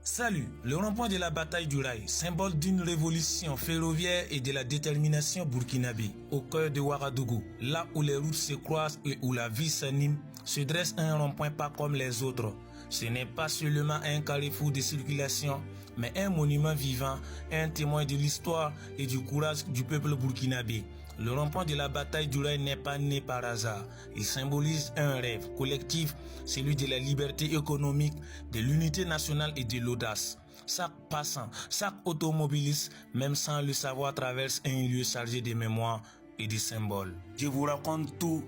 Salut, le rond-point de la bataille du rail, symbole d'une révolution ferroviaire et de la détermination burkinabé. Au cœur de Ouagadougou, là où les routes se croisent et où la vie s'anime, se dresse un rond-point pas comme les autres. Ce n'est pas seulement un carrefour de circulation, mais un monument vivant, un témoin de l'histoire et du courage du peuple burkinabé. Le rond-point de la bataille du rail n'est pas né par hasard. Il symbolise un rêve collectif, celui de la liberté économique, de l'unité nationale et de l'audace. Chaque passant, chaque automobiliste, même sans le savoir, traverse un lieu chargé de mémoire et de symboles. Je vous raconte tout.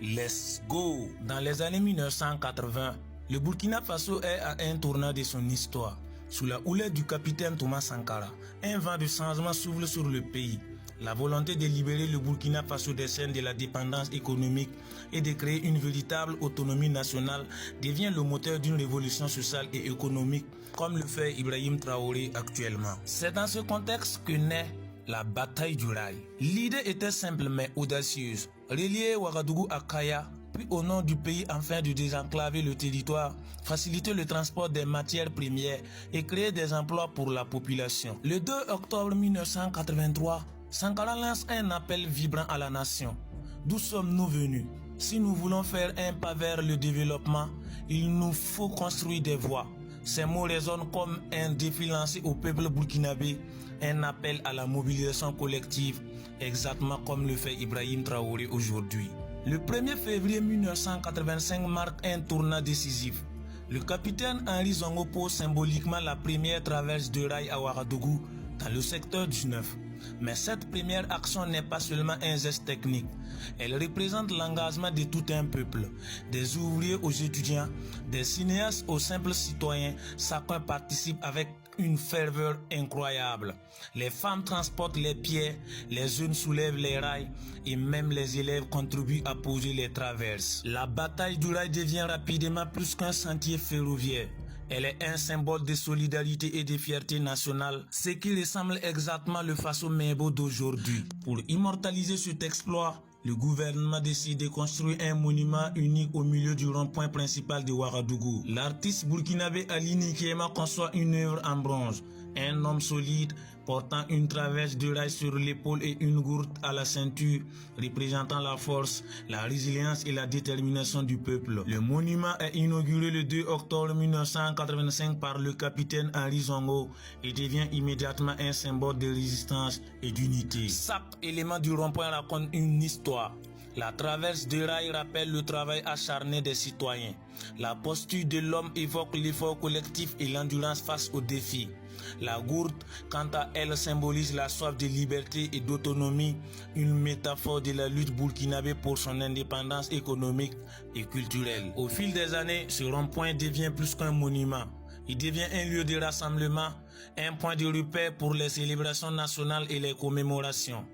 Let's go! Dans les années 1980, le Burkina Faso est à un tournant de son histoire. Sous la houlette du capitaine Thomas Sankara, un vent de changement s'ouvre sur le pays. La volonté de libérer le Burkina Faso des chaînes de la dépendance économique et de créer une véritable autonomie nationale devient le moteur d'une révolution sociale et économique comme le fait Ibrahim Traoré actuellement. C'est dans ce contexte que naît la bataille du rail. L'idée était simple mais audacieuse. Relier Ouagadougou à Kaya, puis au nord du pays afin de désenclaver le territoire, faciliter le transport des matières premières et créer des emplois pour la population. Le 2 octobre 1983, Sankara lance un appel vibrant à la nation. D'où sommes-nous venus? Si nous voulons faire un pas vers le développement, il nous faut construire des voies. Ces mots résonnent comme un défi lancé au peuple burkinabé, un appel à la mobilisation collective, exactement comme le fait Ibrahim Traoré aujourd'hui. Le 1er février 1985 marque un tournant décisif. Le capitaine Henri Zongo pose symboliquement la première traverse de rail à Ouagadougou dans le secteur 19. Mais cette première action n'est pas seulement un geste technique. Elle représente l'engagement de tout un peuple, des ouvriers aux étudiants, des cinéastes aux simples citoyens. Chacun participe avec une ferveur incroyable. Les femmes transportent les pierres, les jeunes soulèvent les rails et même les élèves contribuent à poser les traverses. La bataille du rail devient rapidement plus qu'un sentier ferroviaire. Elle est un symbole de solidarité et de fierté nationale, ce qui ressemble exactement le Faso Mebo d'aujourd'hui. Pour immortaliser cet exploit, le gouvernement décide de construire un monument unique au milieu du rond-point principal de Ouagadougou. L'artiste burkinabé Ali Nikema conçoit une œuvre en bronze. Un homme solide portant une traverse de rail sur l'épaule et une gourde à la ceinture, représentant la force, la résilience et la détermination du peuple. Le monument est inauguré le 2 octobre 1985 par le capitaine Henri Zongo et devient immédiatement un symbole de résistance et d'unité. Chaque élément du rond-point raconte une histoire. La traverse de rail rappelle le travail acharné des citoyens. La posture de l'homme évoque l'effort collectif et l'endurance face aux défis. La gourde, quant à elle, symbolise la soif de liberté et d'autonomie, une métaphore de la lutte burkinabé pour son indépendance économique et culturelle. Au fil des années, ce rond-point devient plus qu'un monument. Il devient un lieu de rassemblement, un point de repère pour les célébrations nationales et les commémorations.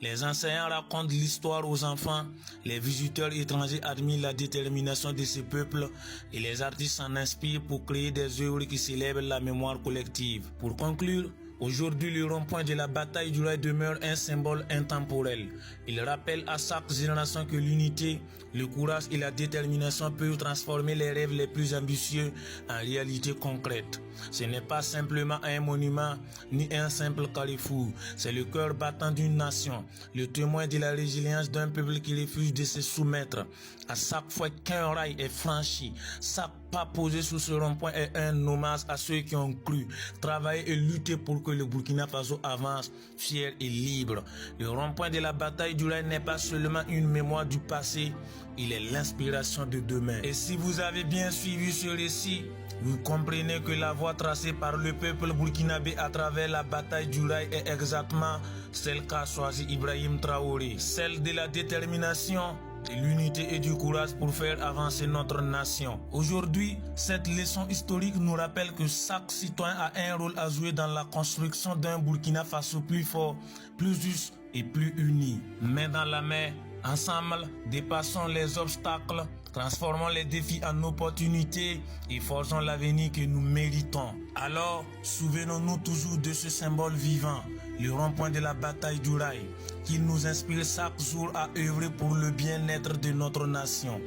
Les enseignants racontent l'histoire aux enfants, les visiteurs étrangers admirent la détermination de ce peuple et les artistes s'en inspirent pour créer des œuvres qui célèbrent la mémoire collective. Pour conclure, aujourd'hui, le rond-point de la bataille du rail demeure un symbole intemporel. Il rappelle à chaque génération que l'unité, le courage et la détermination peuvent transformer les rêves les plus ambitieux en réalité concrète. Ce n'est pas simplement un monument ni un simple carrefour, c'est le cœur battant d'une nation, le témoin de la résilience d'un peuple qui refuse de se soumettre. À chaque fois qu'un rail est franchi, chaque pas posé sur ce rond-point est un hommage à ceux qui ont cru, travaillé et lutté pour que le Burkina Faso avance fier et libre. Le rond-point de la bataille du rail n'est pas seulement une mémoire du passé, il est l'inspiration de demain. Et si vous avez bien suivi ce récit, vous comprenez que la voie tracée par le peuple burkinabé à travers la bataille du rail est exactement celle qu'a choisie Ibrahim Traoré, celle de la détermination, de l'unité et du courage pour faire avancer notre nation. Aujourd'hui, cette leçon historique nous rappelle que chaque citoyen a un rôle à jouer dans la construction d'un Burkina Faso plus fort, plus juste et plus uni. Main dans la main, ensemble, dépassons les obstacles, transformons les défis en opportunités et forgeons l'avenir que nous méritons. Alors, souvenons-nous toujours de ce symbole vivant, le rond-point de la bataille du rail, qui nous inspire chaque jour à œuvrer pour le bien-être de notre nation.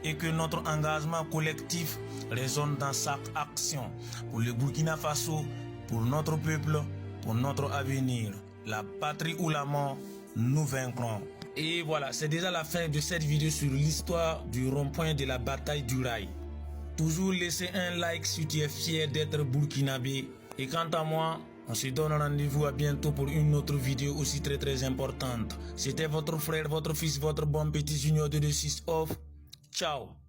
et que notre engagement collectif résonne dans chaque action. Pour le Burkina Faso, pour notre peuple, pour notre avenir. La patrie ou la mort, nous vaincrons. Et voilà, c'est déjà la fin de cette vidéo sur l'histoire du rond-point de la bataille du rail. Toujours laissez un like si tu es fier d'être burkinabé. Et quant à moi, on se donne rendez-vous à bientôt pour une autre vidéo aussi très importante. C'était votre frère, votre fils, votre bon petit junior de 6 off. Ciao.